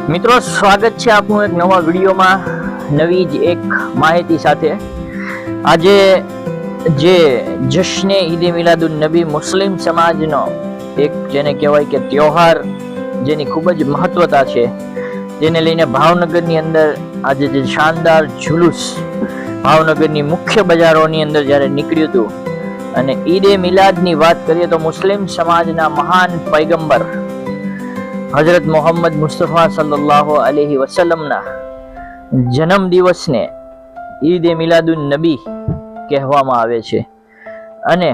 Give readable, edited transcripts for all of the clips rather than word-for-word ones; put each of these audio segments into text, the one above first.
મિત્રો, સ્વાગત છે આપનું એક નવા વિડીયોમાં નવી જ એક માહિતી સાથે। આજે જે જશ્ને ઈદે મિલાદુન નબી મુસ્લિમ સમાજનો એક જેને કહેવાય કે ત્યોહાર, જેની ખૂબ જ મહત્વતા છે, જેને લઈને ભાવનગરની અંદર આજે જે શાનદાર જુલુસ ભાવનગરની મુખ્ય બજારોની અંદર જ્યારે નીકળ્યું હતું, અને ઈદે મિલાદની વાત કરીએ તો મુસ્લિમ સમાજના મહાન પૈગંબર હજરત મોહમ્મદ મુસ્તફા સલ્લલ્લાહુ અલૈહિ વસલ્લમના જન્મ દિવસને ઈદે મિલાદુન નબી કહેવામાં આવે છે। અને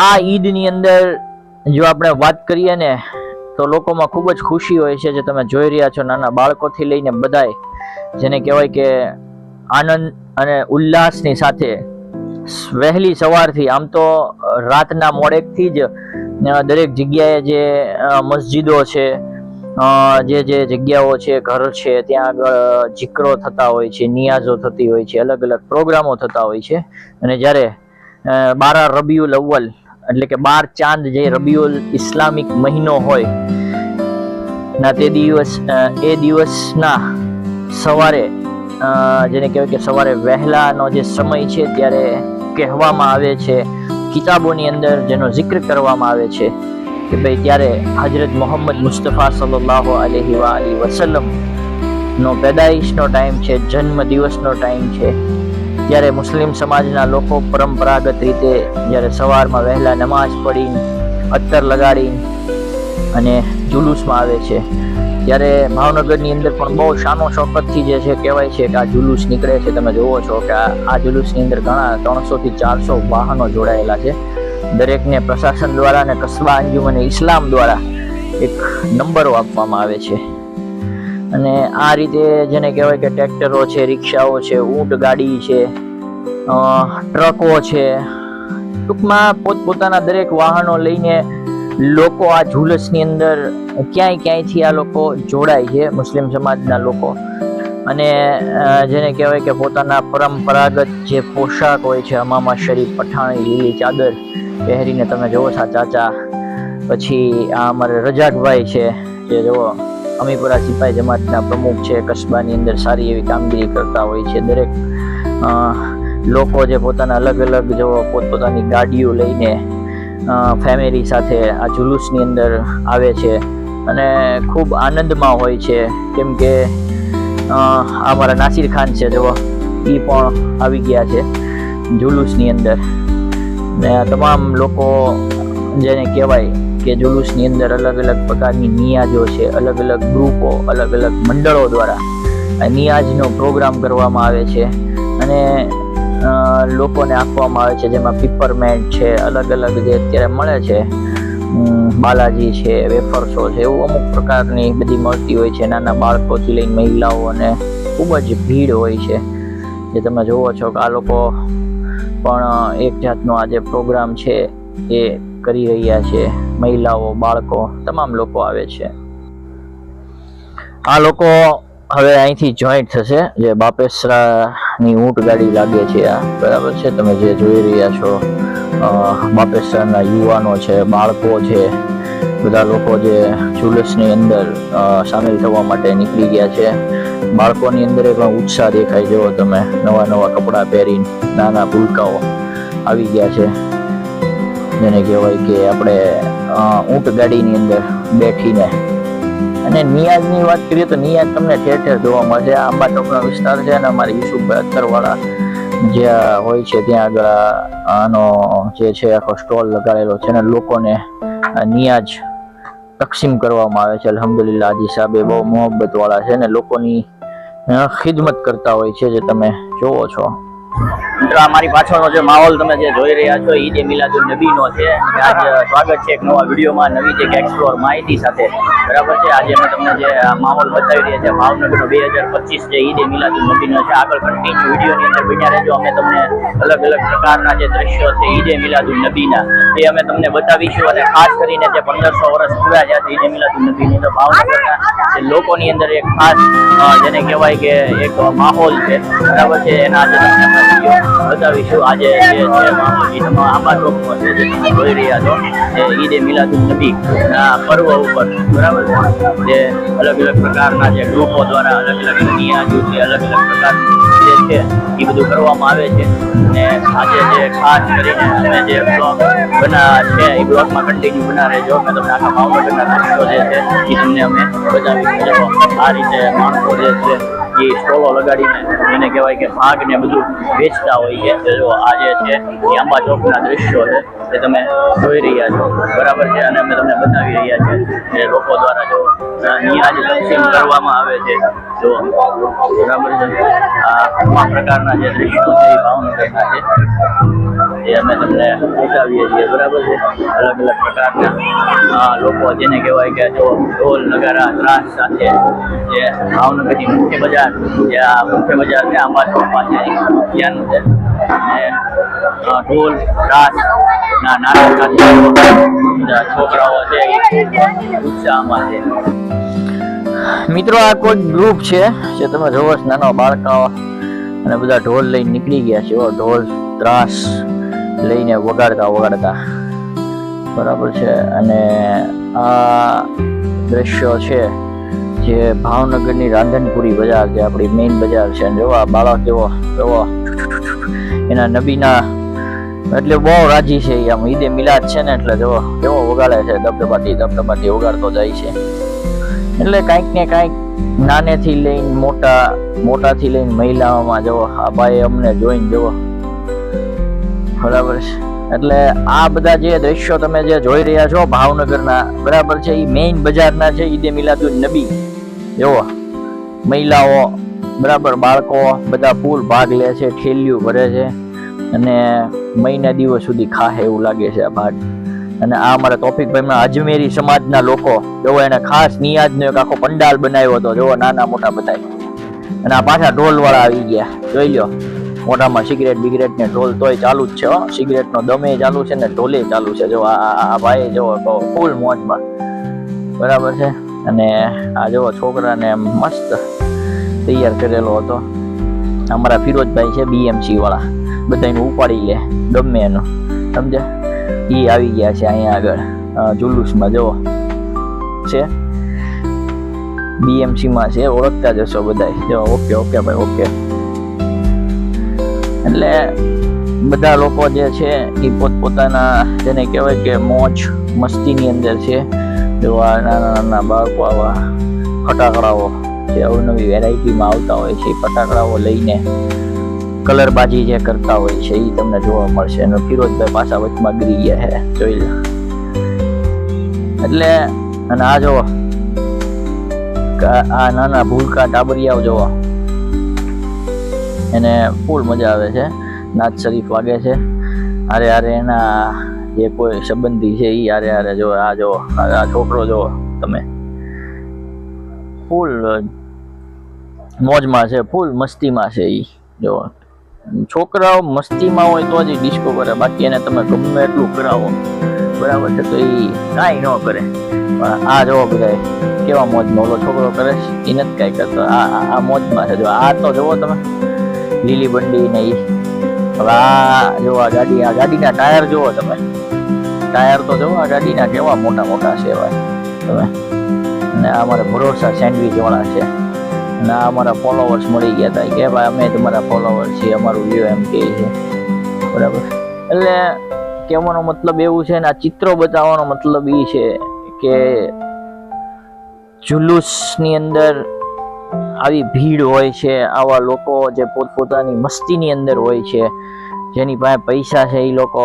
આ ઈદની અંદર જો આપણે વાત કરીએ ને તો લોકોમાં ખૂબ જ ખુશી હોય છે। જે તમે જોઈ રહ્યા છો, નાના બાળકોથી લઈને બધાય જેને કહેવાય કે આનંદ અને ઉલ્લાસની સાથે વહેલી સવારથી, આમ તો રાતના મોડેકથી જ દરેક જગ્યાએ જે મસ્જિદો છે, જે જગ્યાઓ છે, ઘર છે, ત્યાં આગળ જિક્રો થતા હોય છે, નિયાઝો થતી હોય છે, અલગ અલગ પ્રોગ્રામો થતા હોય છે। અને જ્યારે 12 રબીઉલ અવ્વલ એટલે કે 12 ચાંદ જે રબીઉલ ઇસ્લામિક મહિનો હોય ના તે દિવસના સવારે જેને કહેવાય કે સવારે વહેલાનો જે સમય છે ત્યારે કહેવામાં આવે છે, કિતાબોની અંદર જેનો જિક્ર કરવામાં આવે છે કે ભાઈ ત્યારે હજરત મોહમ્મદ મુસ્તફા સલ્લલ્લાહુ અલૈહિ વસલ્લમ નો પેદાઈશનો ટાઈમ છે, જન્મ દિવસનો ટાઈમ છે। ત્યારે મુસ્લિમ સમાજના લોકો પરંપરાગત રીતે જ્યારે સવારમાં વહેલા નમાઝ પડીને અત્તર લગાડી અને જુલુસમાં આવે છે, ત્યારે ભાવનગરની અંદર પણ બહુ શાનો શોકતથી જે છે કહેવાય છે કે આ જુલુસ નીકળે છે। તમે જોવો છો કે આ જુલુસની અંદર ઘણા 300 થી 400 વાહનો જોડાયેલા છે। દરેકને પ્રશાસન દ્વારા અને કસ્બા અંજુમને ઇસ્લામ દ્વારા એક નંબરો આપવામાં આવે છે। અને આ રીતે જેને કહેવાય કે ટ્રેક્ટરો છે, રિક્ષાઓ છે, ઊંટ ગાડી છે, ટ્રકો છે, ટૂંકમાં પોતપોતાના દરેક વાહનો લઈને લોકો આ જુલુસની અંદર ક્યાંયથી આ લોકો જોડાય છે, મુસ્લિમ સમાજના લોકો। અને જેને કહેવાય કે પોતાના પરંપરાગત જે પોશાક હોય છે, હમામા શરીફ, પઠાણી, લીલી ચાદર પહેરીને તમે જોવો છો ચાચા, પછી આ અમારે રજાકભાઈ છે જે જોવો અમીપુરા સિપાઈ જમાતના પ્રમુખ છે, કસ્બાની અંદર સારી એવી કામગીરી કરતા હોય છે। દરેક લોકો જે પોતાના અલગ અલગ જો પોતપોતાની ગાડીઓ લઈને ફેમિલી સાથે આ જુલુસની અંદર આવે છે અને ખૂબ આનંદમાં હોય છે। કેમ કે અમારા નાસિર ખાન છે જો એ પણ આવી ગયા છે જુલુસની અંદર, ને આ તમામ લોકો જેને કહેવાય કે જુલુસની અંદર અલગ અલગ પ્રકારની નિયાજો છે, અલગ અલગ ગ્રુપો, અલગ અલગ મંડળો દ્વારા આ નિયાજનો પ્રોગ્રામ કરવામાં આવે છે અને લોકોને આપવામાં આવે છે, જેમાં પીપરમેન્ટ છે, અલગ અલગ જે અત્યારે મળે છે, બાલાજી છે, વેફર્સો છે, એવું અમુક પ્રકારની બધી મળતી હોય છે। નાના બાળકોથી લઈને મહિલાઓ અને ખૂબ જ ભીડ હોય છે। જે તમે જોવો છો કે આ લોકો પણ એક જાતનો આ જે પ્રોગ્રામ છે એ કરી રહ્યા છે। મહિલાઓ, બાળકો, તમામ લોકો આવે છે। આ લોકો હવે અહીંથી જોઈન્ટ થશે, જે બાપેસરાની ઊંટ ગાડી લાગે છે આ, બરાબર છે, તમે જે જોઈ રહ્યા છો બાપેસરાના યુવાનો છે, બાળકો છે, બધા લોકો જે જુલુસની અંદર સામેલ થવા માટે નીકળી ગયા છે। બાળકોની અંદર પણ ઉત્સાહ દેખાય, જેવો તમે નવા કપડાં પહેરીને નાના ભૂલકાઓ આવી ગયા છે, જેને કહેવાય કે આપણે ઊંટ ગાડીની અંદર બેઠીને। અને નિયાજની વાત કરીએ તો નિયાજ તમને ઠેર ઠેર જોવા મળશે। આંબા ચોકનો વિસ્તાર છે અને અમારી યુસુફભાઈ અત્તરવાળા જ્યાં હોય છે ત્યાં આગળ આનો જે છે આખો સ્ટોલ લગાડેલો છે અને લોકોને નિયાજ તકસીમ કરવામાં આવે છે। અલ્હમ્દુલિલ્લાહ હાજી સાહેબ બહુ મોહબ્બત વાળા છે અને લોકોની ખિદમત કરતા હોય છે, જે તમે જોવો છો। મારી પાછળનો જે માહોલ તમે જે જોઈ રહ્યા છો ઈદે મિલાદુન નબીનો છે। આજ સ્વાગત છે એક નવા વિડીયોમાં નવી જ એક એક્સપ્લોર માહિતી સાથે, બરાબર છે। આજે અમે તમને જે માહોલ બતાવી રહ્યા છે ભાવનગરનો 2025 જે ઈદે મિલાદુન નબીનો છે, આગળ કન્ટિન્યુ વિડીયોની અંદર બન્યા રહેજો। અમે તમને અલગ અલગ પ્રકારના જે દ્રશ્યો છે ઈદે મિલાદુન નબીના એ અમે તમને બતાવીશું। અને ખાસ કરીને જે 1500 વર્ષ પૂરા થયા છે ઈદે મિલાદુન નબીની, તો ભાવનગરના લોકોની અંદર એક ખાસ જેને કહેવાય કે એક માહોલ છે, બરાબર છે. એના આજે તમને અમે વિડીયો બતાવીશું. આજે જે છે માહોલ એ તમે આંબા ચોકમાં છે, જે તમે જોઈ રહ્યા છો, જે ઈદે મિલાદુન નબી ના પર્વ ઉપર, બરાબર છે, જે અલગ અલગ પ્રકારના જે ગ્રુપો દ્વારા અલગ અલગ નિયાજો છે, અલગ અલગ પ્રકારનું જે છે એ બધું કરવામાં આવે છે. અને આજે જે ખાસ કરીને અમે જે બ્લોગ છે એ બ્લોગમાં કન્ટિન્યુ બના રહેજો. મેં તમને આખા ભાવનગરના દ્રશ્યો જે છે એ તમને અમે બતાવી. આ રીતે માણસો જે છે એ સ્ટોલો લગાડીને એને કહેવાય કે ભાગ ને બધું વેચતા હોય છે. જો આ જે છે એ આંબા ચોકના દ્રશ્યો છે એ તમે જોઈ રહ્યા છો, બરાબર છે. અને અમે તમને બતાવી રહ્યા છીએ કે લોકો દ્વારા જો નિયાજ તકસીમ કરવામાં આવે છે, જો બરાબર છે. આ તમામ પ્રકારના જે દ્રશ્યો છે એ ભાવનગરના છે એ અમે તમને બતાવીએ છીએ, બરાબર છે. અલગ અલગ પ્રકારના લોકો જેને કહેવાય કે જો ઢોલ નગારા ત્રાસ સાથે જે ભાવનગરની મુખ્ય બજાર, જે આ મુખ્ય બજાર છે આંબા ચોકમાં છે ત્યાંનું છે. અને ઢોલ ત્રાસ ના નાટક બધા છોકરાઓ છે એ ઉત્સાહમાં છે. મિત્રો, આ કોઈ ગ્રુપ છે જે તમે જોવો છો, નાના બાળકો અને બધા ઢોલ લઈને નીકળી ગયા છે. ઢોલ ત્રાસ લઈને વગાડતા, બરાબર છે. અને આ દ્રશ્યો છે જે ભાવનગરની રાંધનપુરી બજાર, જે આપણી મેઇન બજાર છે. જો આ બાળક જેવો એના નબીના એટલે બહુ રાજી છે. આમ ઈદે મિલાદ છે ને એટલે જો કેવો વગાડે છે, દબદબાટી વગાડતો જાય છે. એટલે કાંઈક ને કાંઈક નાનેથી લઈને મોટાથી લઈને મહિલાઓમાં જવો આ ભાઈ અમને જોઈને જવો, બરાબર છે. એટલે આ બધા જે દ્રશ્યો તમે જે જોઈ રહ્યા છો ભાવનગરના, બરાબર છે, એ મેઇન બજારના છે. ઈદે મિલાદુન નબી જુઓ, મહિલાઓ, બરાબર, બાળકો બધા ફૂલ ભાગ લે છે, ઠેલિયું ભરે છે અને મહિના દિવસ સુધી ખાહે એવું લાગે છે આ ભાગ. અને આ અમારા તોફિકભાઈના અજમેરી સમાજના લોકો જોવો, એને ખાસ નિયાજનો એક આખો પંડાલ બનાવ્યો હતો, જોવો, નાના મોટા બધા. અને આ પાછા ઢોલ વાળા આવી ગયા, જોઈ લો, મોઢામાં સિગરેટ ને ઢોલ તોય ચાલુ જ છે. સિગરેટ નો દમે ચાલુ છે ને ઢોલે ચાલુ છે. જો આ ભાઈ જોવો ફૂલ મોજમાં, બરાબર છે. અને આ જોવો છોકરાને મસ્ત તૈયાર કરેલો હતો. અમારા ફિરોજભાઈ છે BMC વાળા, બધાને ઉપાડી લે ગમે એનું, સમજે. એ આવી ગયા છે અહીંયા આગળ જુલુસમાં, જોવો છે BMC માં છે, ઓળખતા જશો બધા. જો ઓકે ભાઈ, ઓકે. એટલે બધા લોકો જે છે એ પોતપોતાના જેને કહેવાય કે મોજ મસ્તીની અંદર છે. જો આ નાના બાળકો આવા ફટાકડાઓ જે અવનવી વેરાયટીમાં આવતા હોય છે, ફટાકડાઓ લઈને કલરબાજી જે કરતા હોય છે એ તમને જોવા મળશે. અને ફિરોજભાઈ પાછા વચમાં ગરી ગયા છે, જોઈ લો. એટલે અને આ જોવો, આ નાના ભૂલકા ટાબરિયાઓ જોવો, એને ફૂલ મજા આવે છે. નાત શરીફ વાગે છે, હારે એના જે કોઈ સંબંધી છે એ હારે જો આ જો આ છોકરો જો તમે ફૂલ મોજમાં છે, ફૂલ મસ્તીમાં છે. એ જો છોકરાઓ મસ્તીમાં હોય તો જ ડિસ્કો કરે, બાકી એને તમે ગમે એટલું કરાવો, બરાબર છે, તો એ કાંઈ ન કરે. પણ આ જોવો બધા કેવા મોજમાં, ઓલો છોકરો કરે છે એ નથી કાંઈ કરતો, આ મોજમાં છે. જો આ તો જોવો તમે, લીલી બંડી ને ઈ. હવે આ જો આ ગાડીના ટાયર જોવો તમે, ટાયર તો જોવો આ ગાડીના કેવા મોટા છે ભાઈ તમે. અને આ અમારા ભરોસા સેન્ડવિચ વાળા છે. અને આ અમારા ફોલોવર્સ મળી ગયા હતા કે ભાઈ અમે તમારા ફોલોવર્સ છીએ, અમારું લ્યો એમ કહે છે, બરાબર. એટલે કહેવાનો મતલબ એવું છે ને આ ચિત્રો બતાવવાનો મતલબ એ છે કે જુલુસની અંદર આવી ભીડ હોય છે, આવા લોકો જે પોતપોતાની મસ્તીની અંદર હોય છે, જેની પાસે પૈસા છે એ લોકો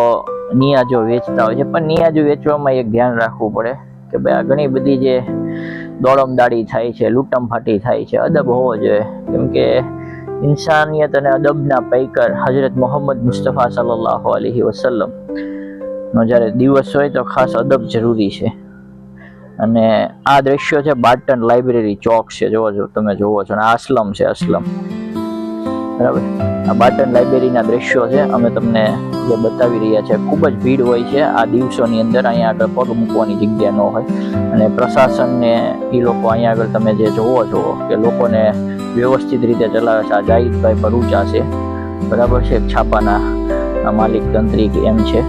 નિયાજો વેચતા હોય છે. પણ નિયાજો વેચવામાં એક ધ્યાન રાખવું પડે કે ભાઈ આ ઘણી બધી જે દોડમદાડી થાય છે, લૂંટમ ફાટી થાય છે, અદબ હોવો જોઈએ. કેમ કે ઇન્સાનિયત અને અદબના પૈકર હજરત મોહમ્મદ મુસ્તફા સલ્લલ્લાહુ અલૈહિ વસલ્લમ નો જ્યારે દિવસ હોય તો ખાસ અદબ જરૂરી છે. અને આ દ્રશ્યો છે બાર્ટન લાઇબ્રેરી ચોક છે, જોવો તમે જોવો છો. અને અસલમ છે, અસલમ બરાબર. આ બાટન લાઇબ્રેરીના દ્રશ્યો છે અમે તમને જે બતાવી રહ્યા છે. ખૂબ જ ભીડ હોય છે આ દિવસોની અંદર. અહીંયા આગળ પગ મૂકવાની જગ્યા ન હોય અને પ્રશાસનને એ લોકો અહીંયા આગળ તમે જે જોવો છો કે લોકોને વ્યવસ્થિત રીતે ચલાવે છે. આ જાહિદભાઈ ભરૂચા છે, બરાબર છે, છાપાના માલિક તંત્રી એમ છે.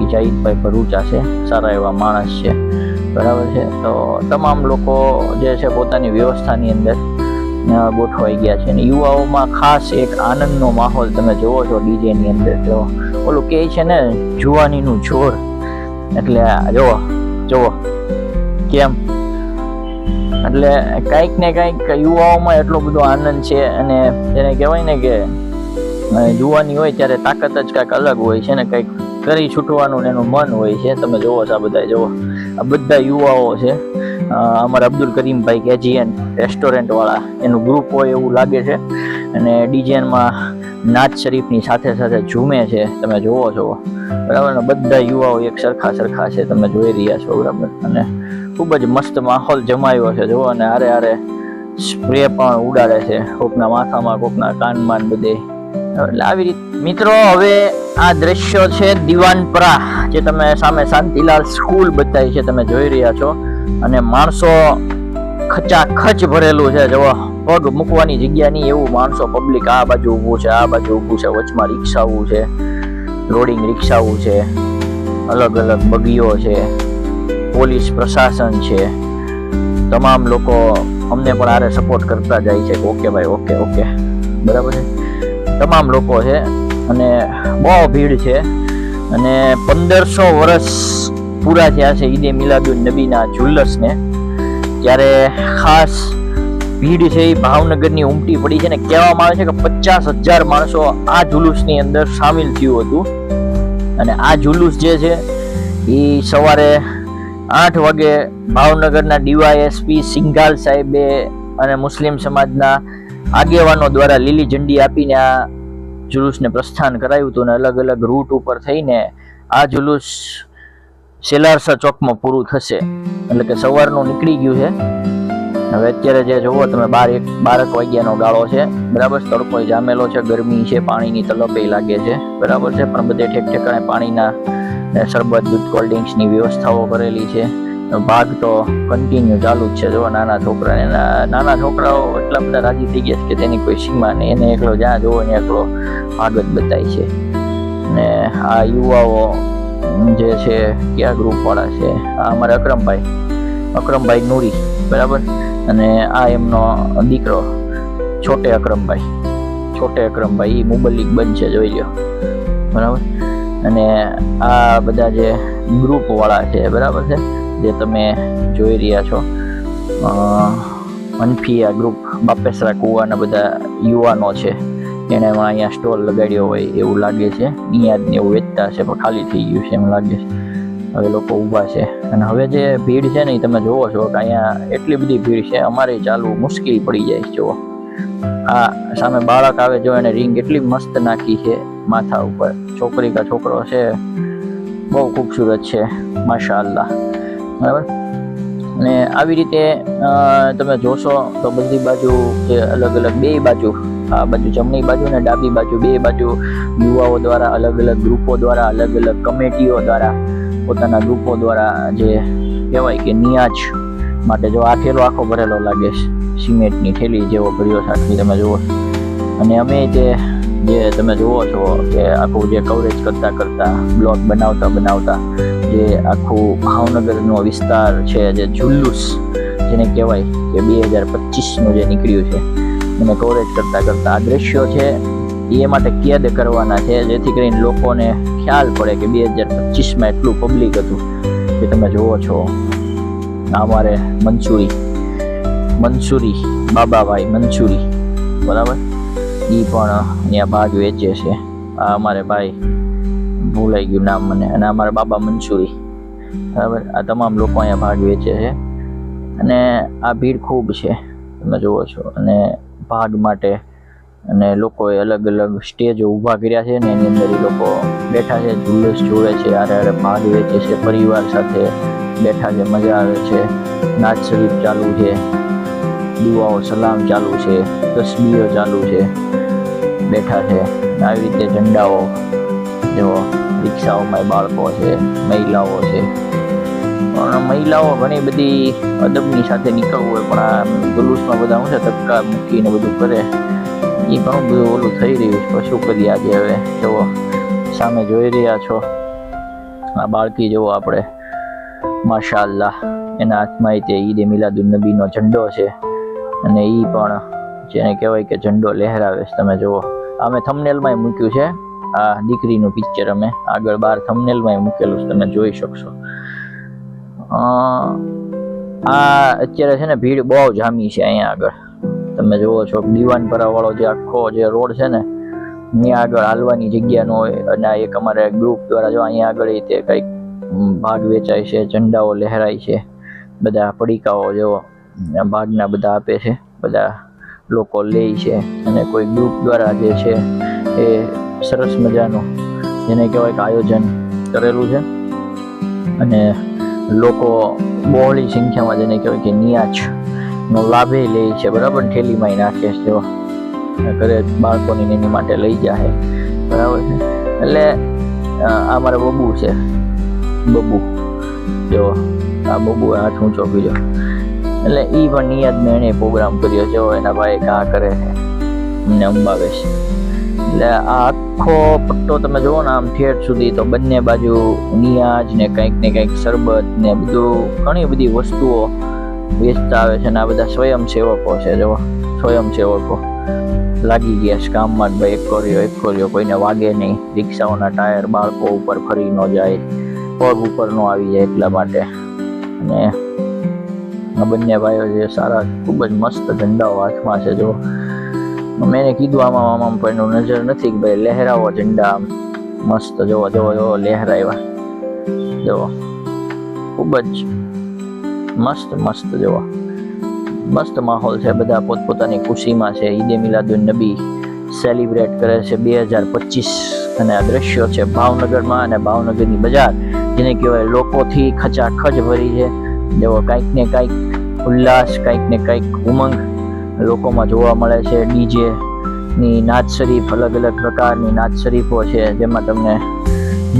એ જાહિદભાઈ ભરૂચા છે, સારા એવા માણસ છે, બરાબર છે. તો તમામ લોકો જે છે પોતાની વ્યવસ્થાની અંદર ગોઠવાઈ ગયા છે. અને યુવાઓમાં ખાસ એક આનંદનો માહોલ તમે જોવો છો ડીજેની અંદર. જો ઓલું કહે છે ને જુવાનીનું જોર, એટલે જોવો જોવો કેમ, એટલે કંઈક ને કંઈક યુવાઓમાં એટલો બધો આનંદ છે. અને જેને કહેવાય ને કે જુવાની હોય ત્યારે તાકાત જ કાંઈક અલગ હોય છે ને, કંઈક કરી છૂટવાનું એનું મન હોય છે. તમે જોવો છો આ બધા, જોવો આ બધા યુવાઓ છે. અમારા અબ્દુલ કરીમભાઈ કેજીએન રેસ્ટોરન્ટ વાળા એનું ગ્રુપ હોય એવું લાગે છે. અને ડીજેમાં નાચ શરીફની સાથે સાથે ઝૂમે છે, તમે જોવો છો, બરાબર ને. બધા યુવાઓ એક સરખા છે, તમે જોઈ રહ્યા છો, બરાબર. અને ખૂબ જ મસ્ત માહોલ જમાયો છે, જુઓ. અને હારે સ્પ્રે પણ ઉડાડે છે, કોકના માથામાં, કોકના કાનમાં, બધે. એટલે આવી રીતે મિત્રો હવે આ દ્રશ્યો છે દિવાનપરા, જે તમે સામે શાંતિલાલ સ્કૂલ બતાવી છે, તમે જોઈ રહ્યા છો. અને માણસો ખચાખચ ભરેલું છે, જુઓ. પગ મૂકવાની જગ્યા નહીં એવું માણસો, પબ્લિક આ બાજુ ઊભું છે, આ બાજુ ઊભું છે, વચમાં રિક્ષાઓ છે, લોડિંગ રિક્ષાઓ છે, અલગ અલગ બગીઓ છે, પોલીસ પ્રશાસન છે. તમામ લોકો અમને પણ આરે સપોર્ટ કરતા જાય છે કે ઓકે ભાઈ, ઓકે ઓકે, બરાબર છે. તમામ લોકો છે અને બહુ ભીડ છે. અને 1500 વર્ષ પૂરા થયા છે ઈદે મિલાદુન નબીના જુલ્લસને, ત્યારે ખાસ ભીડ છે એ ભાવનગરની ઉમટી પડી છે. ને કહેવામાં આવે છે કે 50,000 માણસો આ જુલુસની અંદર સામેલ થયું હતું. અને આ જુલુસ જે છે એ સવારે 8 વાગે ભાવનગરના ડીવાયએસપી સિંઘાલ સાહેબે અને મુસ્લિમ સમાજના આગેવાનો દ્વારા લીલી ઝંડી આપીને આ જુલુસને પ્રસ્થાન કરાયું હતું. અને અલગ અલગ રૂટ ઉપર થઈને આ જુલુસ સેલારસા ચોકમાં પૂરું થશે. એટલે કે સવારનું નીકળી ગયું છે. હવે અત્યારે જે જોવો તમે 12 વાગ્યાનો ગાળો છે, બરાબર. તડકો જામેલો છે, ગરમી છે, પાણીની તલપે લાગે છે, બરાબર છે. પણ બધે ઠેક ઠેકાણે પાણીના શરબત, દૂધ, કોલ્ડ ડ્રિંક્સની વ્યવસ્થાઓ કરેલી છે. ભાગ તો કન્ટિન્યુ ચાલુ જ છે, જો. નાના છોકરાઓ એટલા બધા રાજી થઈ ગયા છે કે તેની કોઈ સીમા નહીં. એને એકલો જ્યાં જોવો ને એકલો ભાગ જ બતાય છે. અને આ યુવાઓ જે છે કયા ગ્રુપ વાળા છે? આ અમારા અકરમભાઈ નૂરી, બરાબર. અને આ એમનો દીકરો છોટે અકરમભાઈ મુબલ્લિક બનશે, જોઈ લો, બરાબર. અને આ બધા જે ગ્રુપ વાળા છે, બરાબર છે, જે તમે જોઈ રહ્યા છો. અનફિયા ગ્રુપ, બાપેસરા કુવાના બધા યુવાનો છે. એને અહીંયા સ્ટોલ લગાડ્યો હોય એવું લાગે છે. નિયાદ ને એવું વેચતા છે, પણ ખાલી થઈ ગયું છે એમ લાગે છે. હવે લોકો ઊભા છે. અને હવે જે ભીડ છે ને એ તમે જોવો છો કે અહીંયા એટલી બધી ભીડ છે, અમારે ચાલવું મુશ્કેલ પડી જાય છે. જુઓ, આ સામે બાળક આવે, જો એને રિંગ એટલી મસ્ત નાખી છે માથા ઉપર. છોકરી કા છોકરો છે, બહુ ખૂબસૂરત છે, માશાઅલ્લાહ, બરાબર. અને આવી રીતે તમે જોશો તો બધી બાજુ જે અલગ અલગ બે બાજુ, આ બાજુ જમણી બાજુ ને ડાબી બાજુ, બે બાજુ યુવાઓ દ્વારા, અલગ અલગ ગ્રુપો દ્વારા, અલગ અલગ કમિટીઓ દ્વારા, પોતાના ગ્રુપો દ્વારા જે કહેવાય કે નિયાજ માટે, જો આ ઠેલો આખો ભરેલો લાગે છે, સિમેન્ટની થેલી જેવો ભર્યો છે, તમે જુઓ. અને અમે જે તમે જુઓ છો કે આખું જે કવરેજ કરતા બ્લોગ બનાવતા જે આખું ભાવનગરનો વિસ્તાર છે, જે જુલ્લુસ જેને કહેવાય કે 2025નું જે નીકળ્યું છે, એને કવરેજ કરતા આ દ્રશ્યો છે એ માટે કેદ કરવાના છે, જેથી કરીને લોકોને ખ્યાલ પડે કે 2025માં એટલું પબ્લિક હતું કે તમે જુઓ છો. અમારે મંસૂરી બાબાભાઈ મંસૂરી, બરાબર, એ પણ અહીંયા ભાગ વેચે છે. આ અમારે ભાઈ, ભૂલાઈ ગયું નામ મને, અને અમારા બાબા મંસૂરી, બરાબર. આ તમામ લોકો અહીંયા ભાગ વેચે છે. અને આ ભીડ ખૂબ છે, તમે જુઓ છો. અને ભાગ માટે અને લોકોએ અલગ અલગ સ્ટેજો ઊભા કર્યા છે ને એની અંદર એ લોકો બેઠા છે, ઝુલ્લસ જોવે છે, હારે ભાગ વેચે છે, પરિવાર સાથે બેઠા છે, મજા આવે છે. નાચ શરીફ ચાલુ છે, દુઆઓ સલામ ચાલુ છે, તસબીહો ચાલુ છે, બેઠા છે. આવી રીતે ઝંડાઓ જો રિક્ષાઓમાં બાળકો છે, મહિલાઓ છે. પણ મહિલાઓ ઘણી બધી અદબની સાથે નીકળવું હોય, પણ આ જુલુસમાં બધા શું છે ધક્કા મૂકીને બધું કરે, એ ઘણું બધું ઓલું થઈ રહ્યું છે. શું કરીએ આજે હવે જુઓ સામે જોઈ રહ્યા છો આ બાળકી જુઓ આપણે માશાઅલ્લાહ એના હાથમાં તે ઈદ મિલાદુન નબીનો ઝંડો છે અને એ પણ જેને કહેવાય કે ઝંડો લહેરાવે છે. તમે જુઓ અમે થંબનેલમાં મૂક્યું છે આ દીકરીનું પિક્ચર, અમે આગળ બહાર થંબનેલમાં મૂકેલું છે, તમે જોઈ શકશો. આ અત્યારે છે ને ભીડ બહુ જામી છે અહીંયા આગળ. તમે જુઓ છો દીવાનપરા વાળો જે આખો જે રોડ છે ને ત્યાં આગળ હાલવાની જગ્યા ન હોય, અને એક અમારે ગ્રુપ દ્વારા જો અહીંયા આગળ તે કંઈક ભાગ વેચાય છે, ઝંડાઓ લહેરાય છે, બધા પડીકાઓ જેવો ભાગના બધા આપે છે, બધા લોકો લે છે. અને કોઈ ગ્રુપ દ્વારા જે છે એ સરસ મજાનું જેને કહેવાય કે આયોજન કરેલું છે અને લોકો બહોળી સંખ્યામાં જેને કહેવાય કે નિયાજનો લાભે લે છે. બરાબર, થેલીમાં નાખે છે, જો ઘરે બાળકોની એની માટે લઈ જાય, બરાબર છે. એટલે આ મારા બબુ છે, બબુ જો આ બબુ હાથ ઊંચો કર્યો, એટલે એ પણ નિયાજનો એને પ્રોગ્રામ કર્યો છે. એના ભાઈ ઘા કરે છે, અમને અંબાવે છે. એટલે આ આખો પટ્ટો તમે જુઓ ને આમ ઠેઠ સુધી તો બંને બાજુ નિયાજ ને કંઈક શરબત ને બધું ઘણી બધી વસ્તુઓ વેચતા આવે છે. ને આ બધા સ્વયંસેવકો છે, જો સ્વયંસેવકો લાગી ગયા છે કામમાં. ભાઈ એક કર્યો કોઈને વાગે નહીં, રિક્ષાઓના ટાયર બાળકો ઉપર ફરી ન જાય, પગ ઉપર ન આવી જાય એટલા માટે. અને આ બંને ભાઈઓ જે સારા ખૂબ જ મસ્ત ઝંડાઓ હાથમાં છે. જો મેં કીધું આમાં પણ નજર નથી કે ભાઈ લહેરાવો ઝંડા આમ મસ્ત. જોવો લહેરાવ્યા, જોવો ખૂબ જ મસ્ત જોવો મસ્ત માહોલ છે. બધા પોતપોતાની ખુશીમાં છે, ઈદે મિલાદુન નબી સેલિબ્રેટ કરે છે 2025. અને આ દ્રશ્યો છે ભાવનગરમાં, અને ભાવનગરની બજાર જેને કહેવાય લોકોથી ખચાખચ ભરી છે. જેવો કંઈક ને કંઈક ઉલ્લાસ, કંઈક ને કંઈક ઉમંગ લોકોમાં જોવા મળે છે. ડીજે ની નાદ શરીફ, અલગ અલગ પ્રકારની નાદ શરીફો છે જેમાં તમને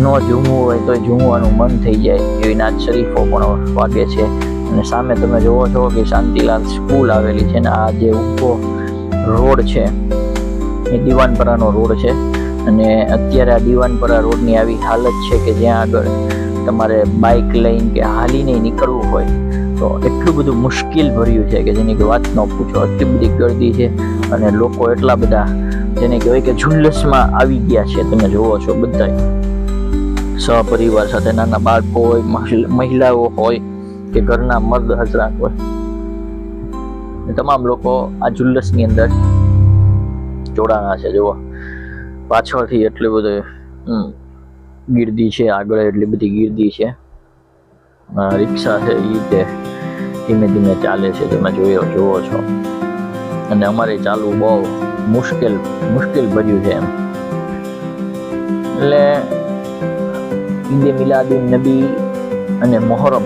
ન ઝૂમવું હોય તો ઝૂમવાનું મન થઈ જાય એવી નાદ શરીફો પણ વાગે છે. અને સામે તમે જોવો છો કે શાંતિલાલ સ્કૂલ આવેલી છે, ને આ જે ઊભો રોડ છે એ દીવાનપરાનો રોડ છે. અને અત્યારે આ દીવાનપરા રોડની આવી હાલત છે કે જ્યાં આગળ તમારે બાઇક લઈને કે હાલીને નીકળવું હોય તો એટલું બધું મુશ્કેલ ભર્યું છે કે જેની વાત ન પૂછો. એટલી બધી ગર્દી છે અને લોકો એટલા બધા જેને કહેવાય કે ઝુલ્લસમાં આવી ગયા છે. તમે જોવો છો બધા સહપરિવાર સાથે, નાના બાળકો હોય, મહિલાઓ હોય કે ઘરના મર્દ હજરાત હોય, તમામ લોકો આ ઝુલ્લસની અંદર જોડાણા છે. જુઓ પાછળથી એટલી બધી ગીર્દી છે, આગળ એટલી બધી ગીર્દી છે. રિક્ષા છે એ રીતે ધીમે ધીમે ચાલે છે, તમે જોવો છો. અને અમારે ચાલવું બહુ મુશ્કેલ ભર્યું છે એમ. એટલે ઈદે મિલાદુન નબી અને મોહરમ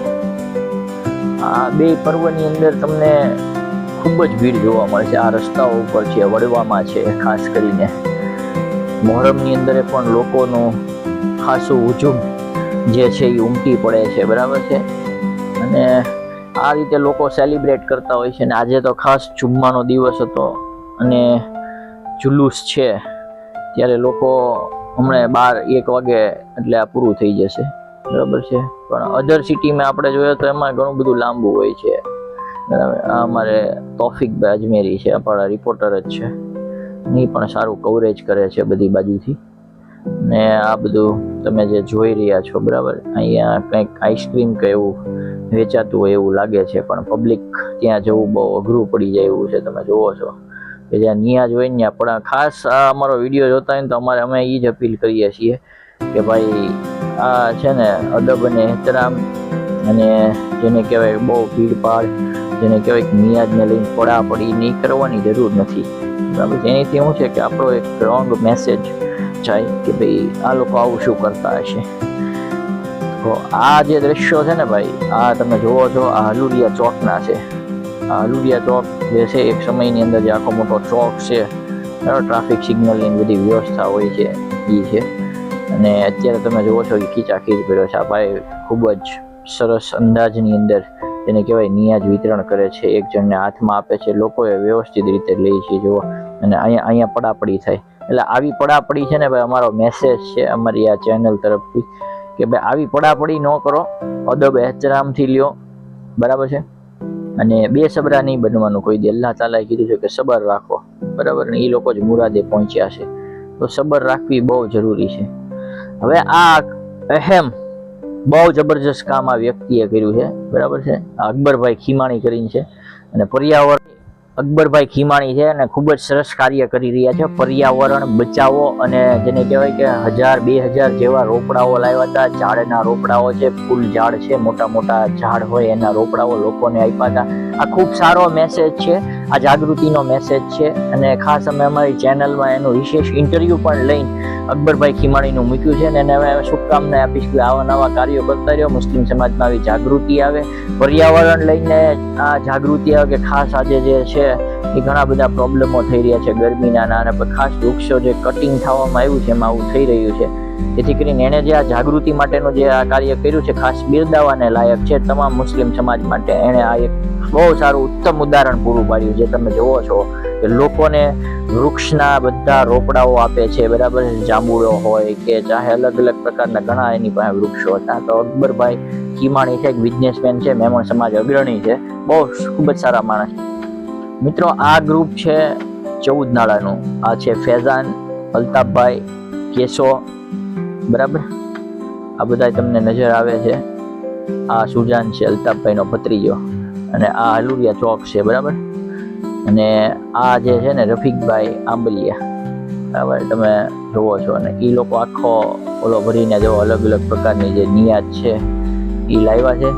આ બે પર્વની અંદર તમને ખૂબ જ ભીડ જોવા મળે છે. આ રસ્તાઓ ઉપર છે, વડવામાં છે ખાસ કરીને. મોહરમની અંદર પણ લોકોનું ખાસું હુજુમ જે છે એ ઉમટી પડે છે, બરાબર છે. અને આ રીતે લોકો સેલિબ્રેટ કરતા હોય છે. ને આજે તો ખાસ જુમ્માનો દિવસ હતો અને જુલુસ છે, ત્યારે લોકો હમણાં 12-1 વાગે એટલે આ પૂરું થઈ જશે, બરાબર છે. પણ અધર સિટીમાં આપણે જોઈએ તો એમાં ઘણું બધું લાંબુ હોય છે, બરાબર. આ અમારે તોફિકભાઈ અજમેરી છે, આપણા રિપોર્ટર જ છે, એ પણ સારું કવરેજ કરે છે બધી બાજુથી. ને આ બધું તમે જે જોઈ રહ્યા છો, બરાબર, અહીંયા કંઈક આઈસ્ક્રીમ કે એવું વેચાતું હોય એવું લાગે છે, પણ પબ્લિક ત્યાં જવું બહુ અઘરું પડી જાય એવું છે. તમે જોવો છો કે જ્યાં નિયાજ હોય ને પણ ખાસ આ અમારો વિડીયો જોતા હોય ને તો અમે એ જ અપીલ કરીએ છીએ કે ભાઈ આ છે ને અદબ અને એહતરામ, અને જેને કહેવાય બહુ ભીડભાડ, જેને કહેવાય કે નિયાજને લઈને પડાપડી નહીં કરવાની જરૂર નથી, બરાબર. એનાથી શું છે કે આપણો એક રોંગ મેસેજ જાય કે ભાઈ આ લોકો આવું શું કરતા હશે. તો આ જે દ્રશ્યો છે ને ભાઈ, આ તમે જોવો છો આ હલુડિયા ચોકના છે. આ હલુડિયા ચોક જે છે એક સમયની અંદર જે આખો મોટો ચોક છે ટ્રાફિક સિગ્નલની બધી વ્યવસ્થા હોય છે એ છે. અને અત્યારે તમે જુઓ છો કે ખીચાખીચ ભર્યો છે. આ ભાઈ ખૂબ જ સરસ અંદાજની અંદર તેને કહેવાય નિયાજ વિતરણ કરે છે, એક જણને હાથમાં આપે છે, લોકોએ વ્યવસ્થિત રીતે લે છે જુઓ. અને અહીંયા પડાપડી થાય. એટલે આવી પડાપડી છે ને ભાઈ, અમારો મેસેજ છે અમારી આ ચેનલ તરફથી કે ભાઈ આવી પડાપડી ન કરો, અદબ એહતરામથી લ્યો, બરાબર છે. અને બેસબરા નહીં બનવાનું કોઈ દી. અલ્લાહ તાલાએ કીધું છે કે સબર રાખો, બરાબર ને. એ લોકો જ મુરાદે પહોંચ્યા છે, તો સબર રાખવી બહુ જરૂરી છે. હવે આ અહેમ બહુ જબરજસ્ત કામ આ વ્યક્તિએ કર્યું છે, બરાબર છે. અકબરભાઈ ખીમાણી કરીને છે, અને પર્યાવરણ અકબરભાઈ ખીમાણી છે અને ખૂબ જ સરસ કાર્ય કરી રહ્યા છે. પર્યાવરણ બચાવો, અને જેને કહેવાય કે 1000-2000 જેવા રોપડાઓ લાવ્યા હતા. ઝાડના રોપડાઓ છે, ફૂલ ઝાડ છે, મોટા મોટા ઝાડ હોય એના રોપડાઓ લોકોને આપ્યા હતા. આ ખૂબ સારો મેસેજ છે, આ જાગૃતિનો મેસેજ છે. અને ખાસ અમે અમારી ચેનલમાં એનું વિશેષ ઇન્ટરવ્યૂ પણ લઈને અકબરભાઈ ખીમાણીનું મૂક્યું છે. અને હવે શુભકામના આપીશ કે આવા નવા કાર્યો કરતા રહ્યો, મુસ્લિમ સમાજમાં આવી જાગૃતિ આવે, પર્યાવરણ લઈને આ જાગૃતિ આવે. કે ખાસ આજે જે છે એ ઘણા બધા પ્રોબ્લેમો થઈ રહ્યા છે ગરમીના, અને ખાસ વૃક્ષો જે કટિંગ થવામાં આવ્યું છે એમાં આવું થઈ રહ્યું છે. જેથી કરીને એણે જે આ જાગૃતિ માટેનું જે આ કાર્ય કર્યું છે ખાસ બિરદાવાને લાયક છે તમામ મુસ્લિમ સમાજ માટે. એણે આ એક બહુ સારું ઉત્તમ ઉદાહરણ પૂરું પાડ્યું, જે તમે જોવો છો કે લોકોને વૃક્ષના બધા રોપડાઓ આપે છે, બરાબર. જાંબુડો હોય કે ચાહે અલગ અલગ પ્રકારના ઘણા એની પાસે વૃક્ષો હતા. તો અકબરભાઈ ખીમાણી છે, એક બિઝનેસમેન છે, મેમણ સમાજ અગ્રણી છે, બહુ ખૂબ જ સારા માણસ. મિત્રો આ ગ્રુપ છે 14 નાળાનું. આ છે ફેઝાન, અલ્તાફભાઈ, કેશો, બરાબર. આ બધા તમને નજર આવે છે. આ સુજાન છે, અલ્તાફભાઈનો ભત્રીજો, અને આ હલુરિયા ચોક છે, બરાબર. અને આ જે છે ને રફીકભાઈ આંબલિયા, બરાબર, તમે જોવો છો. અને એ લોકો આખો ઓલો ભરીને જો અલગ અલગ પ્રકારની જે નિયાત છે એ લાવ્યા છે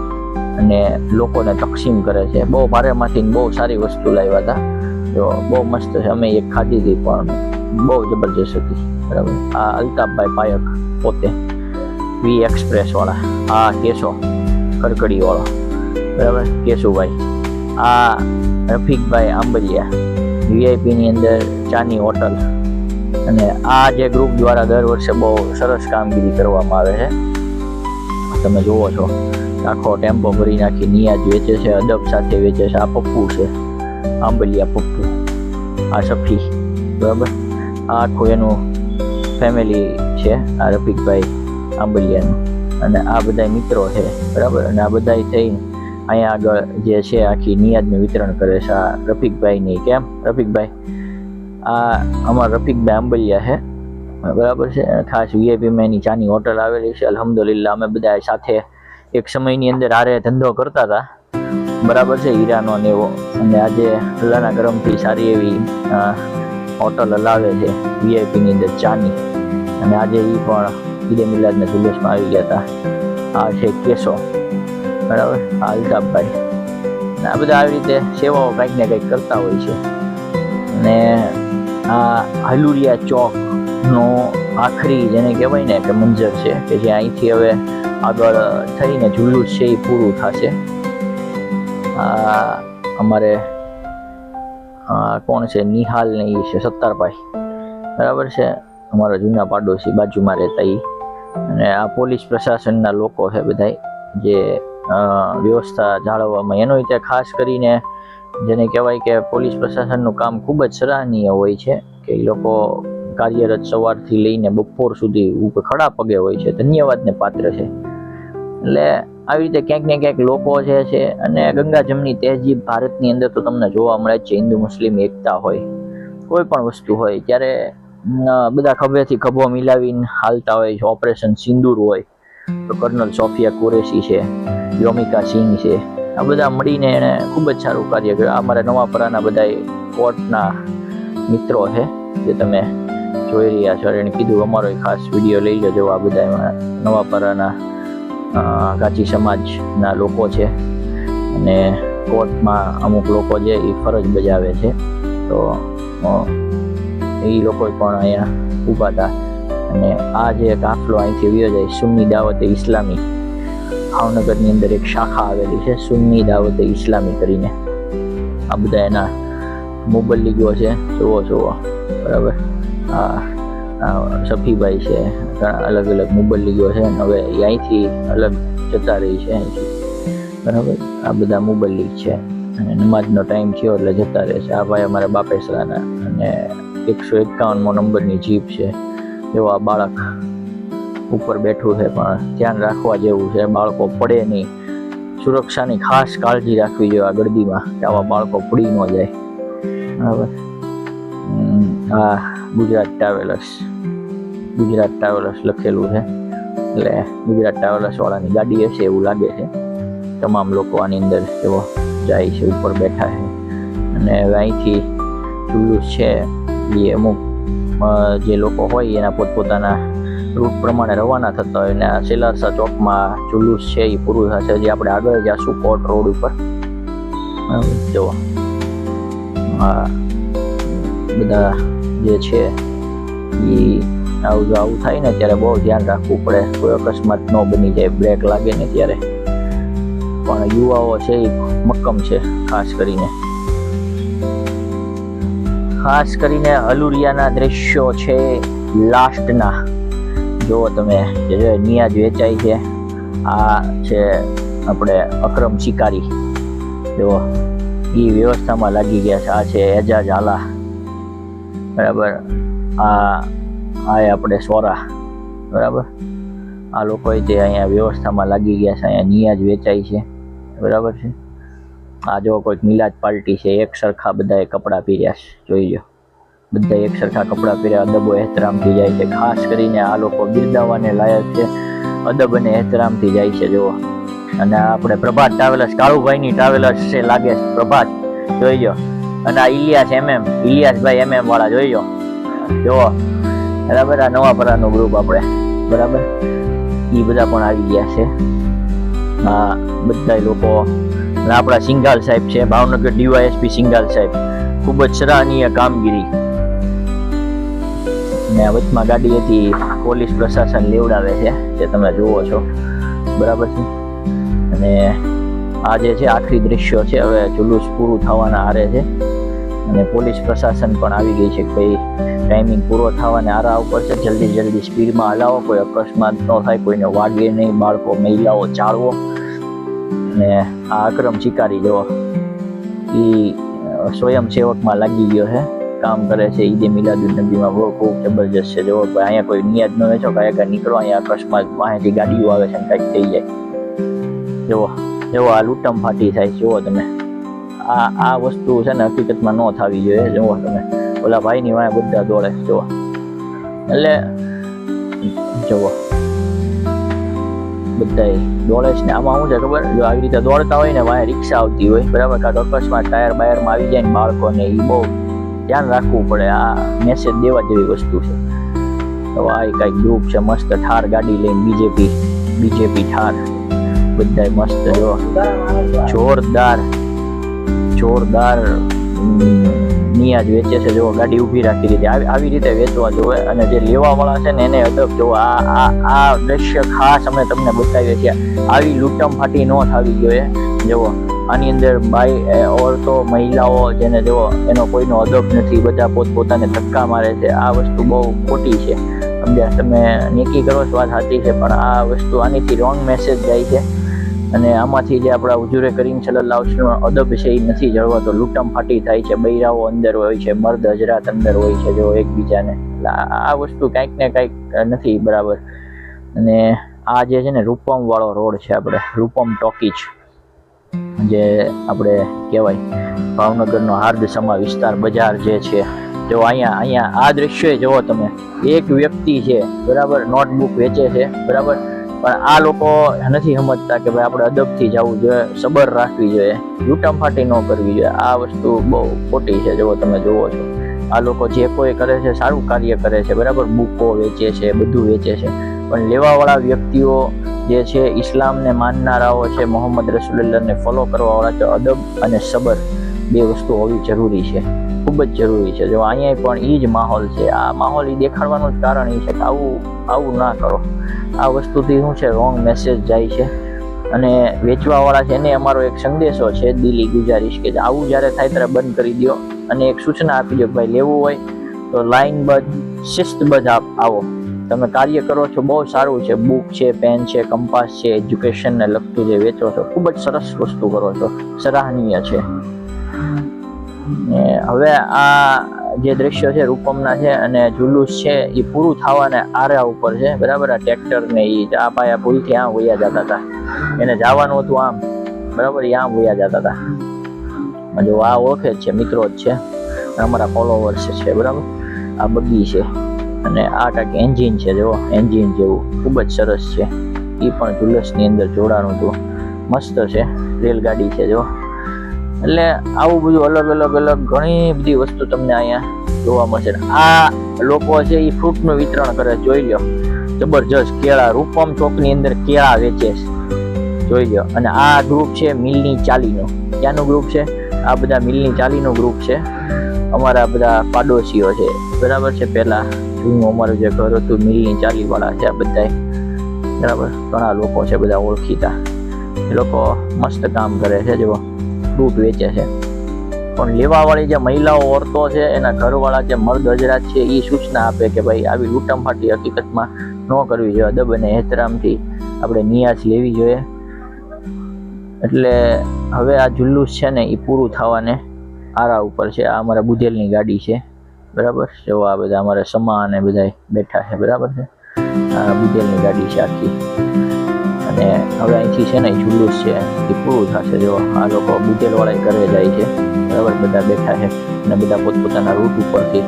અને લોકોને તકસીમ કરે છે. બહુ ભારેમાંથી બહુ સારી વસ્તુ લાવ્યા હતા, જો બહુ મસ્ત છે. અમે એક ખાધી હતી પણ બહુ જબરજસ્ત હતી, બરાબર. આ અલ્તાફભાઈ પાયક પોતે વી એક્સપ્રેસ વાળા. આ કેશો કરકડી વાળો, બરાબર, કેશુભાઈ. આ રફીકભાઈ આંબલિયા, વીઆઈપીની અંદર ચાની હોટલ. અને આ જે ગ્રુપ દ્વારા દર વર્ષે બહુ સરસ કામગીરી કરવામાં આવે છે. તમે જુઓ છો આખો ટેમ્પો ભરી નાખી નિયાજ વેચે છે, અદબ સાથે વેચે છે. આ પપ્પુ છે, આંબલિયા પપ્પુ. આ સફી, બરાબર. આ આખું એનું ફેમિલી છે, આ રફીકભાઈ આંબલિયાનું. અને આ બધા મિત્રો છે, બરાબર. અને આ બધા થઈને અહીંયા આગળ જે છે આખી નિયાજનું વિતરણ કરે છે. આ રફીકભાઈની, કેમ રફીકભાઈ? આ અમારા રફીકભાઈ આંબલિયા છે, બરાબર છે. ખાસ વીઆઈપીમાં એની ચાની હોટલ આવેલી છે. અલ્હમ્દુલિલ્લાહ અમે બધા સાથે એક સમયની અંદર આરે ધંધો કરતા હતા, બરાબર છે, હીરાનો ને એવો. અને આજે અલ્લાહના કરમથી સારી એવી હોટલ હલાવે છે વીઆઈપીની અંદર ચાની. અને આજે એ પણ ઈદે મિલાદના જુલુસમાં આવી ગયા હતા. આ છે કેશો, બરાબર. આ અલ્તાફભાઈ. આ બધા આવી રીતે સેવાઓ કંઈક ને કંઈક કરતા હોય છે. અને આ હલુરિયા ચોકનો આખરી જેને કહેવાય ને કે મંજર છે, કે જે અહીંથી હવે આગળ થઈને જુલુસ છે એ પૂરું થશે. આ અમારે કોણ છે, નિહાલ ને એ છે સત્તારભાઈ, બરાબર છે, અમારા જૂના પાડોશી બાજુમાં રહેતા એ. અને આ પોલીસ પ્રશાસનના લોકો છે બધા, જે વ્યવસ્થા જાળવવામાં. એનો રીતે ખાસ કરીને જેને કહેવાય કે પોલીસ પ્રશાસનનું કામ ખૂબ જ સરાહનીય હોય છે, કે એ લોકો કાર્યરત સવારથી લઈને બપોર સુધી ખડા પગે હોય છે. ધન્યવાદને પાત્ર છે. એટલે આવી રીતે ક્યાંક ને ક્યાંક લોકો જે છે, અને ગંગા જમની તહેજીબ ભારતની અંદર તો તમને જોવા મળે છે. હિન્દુ મુસ્લિમ એકતા હોય, કોઈ પણ વસ્તુ હોય, ત્યારે બધા ખભેથી ખભો મિલાવીને હાલતા હોય છે. ઓપરેશન સિંદૂર હોય તો કર્નલ સોફિયા કુરેશી છે, યોમિકા સિંહ છે, આ બધા મળીને એણે ખૂબ જ સારું કાર્ય કર્યું. અમારા નવાપરાના બધા કોર્ટના મિત્રો છે જે તમે જોઈ રહ્યા છો. એણે કીધું અમારો ખાસ વિડીયો લઈ લેજો. આ બધા એમાં નવાપરાના ગાચી સમાજના લોકો છે, અને કોર્ટમાં અમુક લોકો જે એ ફરજ બજાવે છે. તો એ લોકો પણ અહીંયા ઊભા હતા. અને આ જે કાફલો અહીંથી વ્યો જાય, સુન્ની દાવતે ઇસ્લામી, ભાવનગરની અંદર એક શાખા આવેલી છે સુન્ની દાવતે ઇસ્લામી કરીને. આ બધા એના મુબલ્લિગો છે, જુઓ બરાબર. સફીભાઈ છે, ઘણા અલગ અલગ મુબલ્લીગો છે, હવે અહીંથી અલગ જતા રહી છે અહીંથી, બરાબર. આ બધા મુબલ્લીગ છે અને નમાજનો ટાઈમ થયો એટલે જતા રહે છે. આ ભાઈ અમારા બાપેસરાના અને 151મો નંબરની જીપ છે. એવો આ બાળક ઉપર બેઠું છે, પણ ધ્યાન રાખવા જેવું છે, બાળકો પડે નહીં. સુરક્ષાની ખાસ કાળજી રાખવી જોઈએ આ ગળદીમાં, કે આવા બાળકો પડી ન જાય, બરાબર. આ ગુજરાત ટ્રાવેલર્સ લખેલું છે, એટલે ગુજરાત ટ્રાવેલર્સ વાળાની ગાડી હશે એવું લાગે છે. તમામ લોકો આની અંદર એવો જાય છે, ઉપર બેઠા છે. અને અહીંથી જુલુસ છે એ અમુક જે લોકો હોય એના પોતપોતાના રૂટ પ્રમાણે રવાના થતા હોય, અને સેલારસા ચોકમાં જુલુસ છે એ પૂરું થશે. જે આપણે આગળ જઈશું કોટ રોડ ઉપર. જુઓ આ બધા જે છે એ આવું થાય ને ત્યારે બહુ ધ્યાન રાખવું પડે, કોઈ અકસ્માત ન બની જાય, બ્રેક લાગે ને ત્યારે. પણ યુવાઓ છે એ મક્કમ છે, ખાસ કરીને અલુરિયાના દ્રશ્યો છે લાસ્ટના. જો તમે નિયાજ વેચાય છે, આ છે આપણે અકરમ શિકારી, જો એ વ્યવસ્થામાં લાગી ગયા છે. આ છે એજાજ આલા, બરાબર. આ આપણે સોરા, બરાબર. આ લોકો તે અહીંયા વ્યવસ્થામાં લાગી ગયા છે, અહીંયા નિયાજ વેચાય છે, બરાબર છે. આ જો કોઈક મિલાદ પાર્ટી છે, એક સરખા બધાએ કપડાં પહેર્યા છે, જોઈ લો, બધા એક સરખા કપડાં પહેર્યા, અદબ એહતરામથી જાય છે. ખાસ કરીને આ લોકો બિરદાવાને લાયક છે, અદબ અને એહતરામથી જાય છે, જુઓ. અને આપણે પ્રભાત ટ્રાવેલર્સ, કાળુભાઈની ટ્રાવેલર્સ છે લાગે છે, પ્રભાત, જોઈ લો. અને આ ઇલિયાસભાઈ MM વાળા, જોઈ લો, જુઓ, બરાબર. આ નવાપરાનું ગ્રુપ આપણે, બરાબર, એ બધા પણ આવી ગયા છે. આ બધા લોકો. આપણા સિંઘાલ સાહેબ છે, ભાવનગર DYSP સિંઘાલ સાહેબ, ખૂબ જ સરાહનીય કામગીરી. ને વચમાં ગાડી હતી, પોલીસ પ્રશાસન લેવડાવે છે, જે તમે જુઓ છો, બરાબર છે. અને આ જે છે આખરી દ્રશ્યો છે, હવે જુલુસ પૂરું થવાના આરે છે, અને પોલીસ પ્રશાસન પણ આવી ગઈ છે કે ભાઈ ટાઈમિંગ પૂરો થવાને આરા ઉપર છે, જલ્દી સ્પીડમાં હલાવો, કોઈ અકસ્માત ન થાય, કોઈને વાગે નહીં, બાળકો મહિલાઓ ચાળવો. અને આ અકરમ શિકારી જો એ સ્વયંસેવકમાં લાગી ગયો છે, કામ કરે છે ઈદે મિલાદુન નબીમાં, બહુ ખૂબ જબરજસ્ત છે. જો અહીંયા કોઈ નિયાદ ન વેચો, કાંઈ નીકળો, અહીંયા અકસ્માત વાંહેથી ગાડીઓ આવે છે ને કાંઈક થઈ જાય. જુઓ આ લૂંટમ ફાટી થાય, જુઓ તમે. આ વસ્તુ છે ને હકીકતમાં ન થવી જોઈએ. જુઓ તમે, ઓલા ભાઈની વાંહે બધા દોડે, જુઓ. એટલે જુઓ બધા દોડે છે ને. આમાં શું છે ખબર, જો આવી રીતે દોડતા હોય ને, વાંહે રિક્ષા આવતી હોય, બરાબર, કાંઈક અકસ્માત ટાયર બાયરમાં આવી જાય ને બાળકોને, એ બહુ ધ્યાન રાખવું પડે. આ મેસેજ દેવા જેવી વસ્તુ છે. તો આ કાંઈક ગ્રુપ છે મસ્ત, ઠાર ગાડી લઈને, બીજેપી ઠાર, બધા મસ્ત, જો જોરદાર નિયાજ વેચે છે. જો ગાડી ઊભી રાખી દીધી, આવી રીતે વેચવા જોવે. અને જે લેવા વાળા છે ને એને અદબ જો. આ દ્રશ્ય ખાસ અમે તમને બતાવીએ છીએ. આવી લૂંટમ ફાટી ન થવી જોઈએ. જુઓ, આની અંદર ઓરતો, મહિલાઓ, જેને જુઓ એનો કોઈનો અદબ નથી, બધા પોતપોતાને ધક્કા મારે છે. આ વસ્તુ બહુ ખોટી છે, સમજ્યા? તમે નેકી કરો છો, વાત સાચી છે, પણ આ વસ્તુ આનીથી રોંગ મેસેજ જાય છે. અને આમાંથી જે આપણા હુજુરે કરીમ સલ્લલ્લાહુ અલૈહિ વસલ્લમ અદબ છે એ નથી જળવાતો, લૂંટમ ફાટી થાય છે, બૈરાઓ અંદર હોય છે, મર્દ હજરાત અંદર હોય છે, જો એકબીજાને. એટલે આ વસ્તુ કાંઈક ને કાંઈક નથી બરાબર. અને આ જે છે ને રૂપમ વાળો રોડ છે, આપણે રૂપમ ટોકીજ, જે આપણે કહેવાય ભાવનગરનો હાર્દસમા વિસ્તાર, બજાર જે છે. જો અહીંયા આ દ્રશ્ય જુઓ તમે, એક વ્યક્તિ છે, બરાબર, નોટબુક વેચે છે, બરાબર, પણ આ લોકો નથી સમજતા કે ભાઈ આપણે અદબથી જવું જોઈએ, સબર રાખવી જોઈએ, લૂંટમ ફાટી ન કરવી જોઈએ. આ વસ્તુ બહુ ખોટી છે. જો તમે જુઓ છો, આ લોકો જે કોઈ કરે છે સારું કાર્ય કરે છે, બરાબર, બુકો વેચે છે, બધું વેચે છે, પણ લેવાવાળા વ્યક્તિઓ જે છે ઇસ્લામને માનનારાઓ છે, મોહમ્મદ રસૂલુલ્લાહને ફોલો કરવાવાળા છે, અદબ અને સબર બે વસ્તુ હોવી જરૂરી છે, ખૂબ જ જરૂરી છે. જો અહીંયા પણ એ જ માહોલ છે. આ માહોલ એ દેખાડવાનું જ કારણ એ છે કે આવું ના કરો. આ વસ્તુથી શું છે, રોંગ મેસેજ જાય છે. અને વેચવાવાળા છે એને અમારો એક સંદેશો છે, દિલી ગુજારિશ, કે આવું જ્યારે થાય ત્યારે બંધ કરી દો. અને એક સૂચના આપી દો કે ભાઈ લેવું હોય તો લાઈનબદ્ધ શિસ્તબદ્ધ આવો. તમે કાર્ય કરો છો બહુ સારું છે, બુક છે, પેન છે, કંપાસ છે, એજ્યુકેશનને લગતું જે વેચો છો ખૂબ જ સરસ વસ્તુ કરો છો, સરાહનીય છે. હવે આ જે દ્રશ્ય છે રૂપમના છે અને જુલુસ છે એ પૂરું થવાને આરા ઉપર છે, બરાબર. આ ટ્રેક્ટર ને એ આ પાયા ભૂલથી આમ વયા જતા હતા, એને જવાનું હતું આમ, બરાબર, એ આમ વયા જતા હતા. જો આ ઓળખે જ છે, મિત્રો જ છે, અમારા ફોલોવર્સ છે, બરાબર. આ બગી છે અને આ કાંઈક એન્જિન છે, જો એન્જિન જેવું ખૂબ જ સરસ છે, એ પણ જુલસની અંદર જોડાણું હતું, મસ્ત છે. રેલગાડી છે જો. એટલે આવું બધું અલગ અલગ ઘણી બધી વસ્તુ તમને અહીંયા જોવા મળશે. આ લોકો છે એ ફ્રૂટનું વિતરણ કરે, જોઈ લો, જબરજસ્ત. કેળા, રૂપમ ચોકની અંદર કેળા વેચે છે, જોઈ લો. અને આ ગ્રુપ છે મિલની ચાલીનું. ક્યાંનું ગ્રુપ છે? આ બધા મિલની ચાલીનું ગ્રુપ છે, અમારા બધા પાડોશીઓ છે, બરાબર છે. પહેલા જૂનું અમારું જે ઘર હતું મિલની ચાલી વાળા છે આ બધા, બરાબર. ઘણા લોકો છે બધા ઓળખીતા, એ લોકો મસ્ત કામ કરે છે, જો ફ્રૂટ વેચે છે. પણ લેવાવાળી જે મહિલાઓ, ઓરતો છે, એના ઘરવાળા જે મર્દ હજરાત છે એ સૂચના આપે કે ભાઈ આવી લૂંટાફાટી હકીકતમાં ન કરવી જોઈએ, અદબ અને એહતરામથી આપણે નિયાઝ લેવી જોઈએ. એટલે હવે આ જુલ્લુસ છે ને એ પૂરું થવાને આરા ઉપર છે. આ અમારા બુધેલની ગાડી છે, બરાબર. જો આ બધા અમારા સમા અને બધા બેઠા છે, બરાબર છે. આ બુધેલની ગાડી છે આખી. અને હવે અહીંથી છે ને જુલ્લુસ છે એ પૂરું થશે. જો આ લોકો બુધેલવાળા ઘરે જાય છે, બરાબર. બધા બેઠા છે અને બધા પોતપોતાના રૂટ ઉપરથી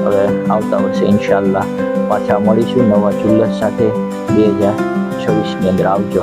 હવે આવતા વર્ષે ઇન્શાલ્લાહ પાછા મળીશું નવા જુલ્લસ સાથે. 2026ની અંદર આવજો.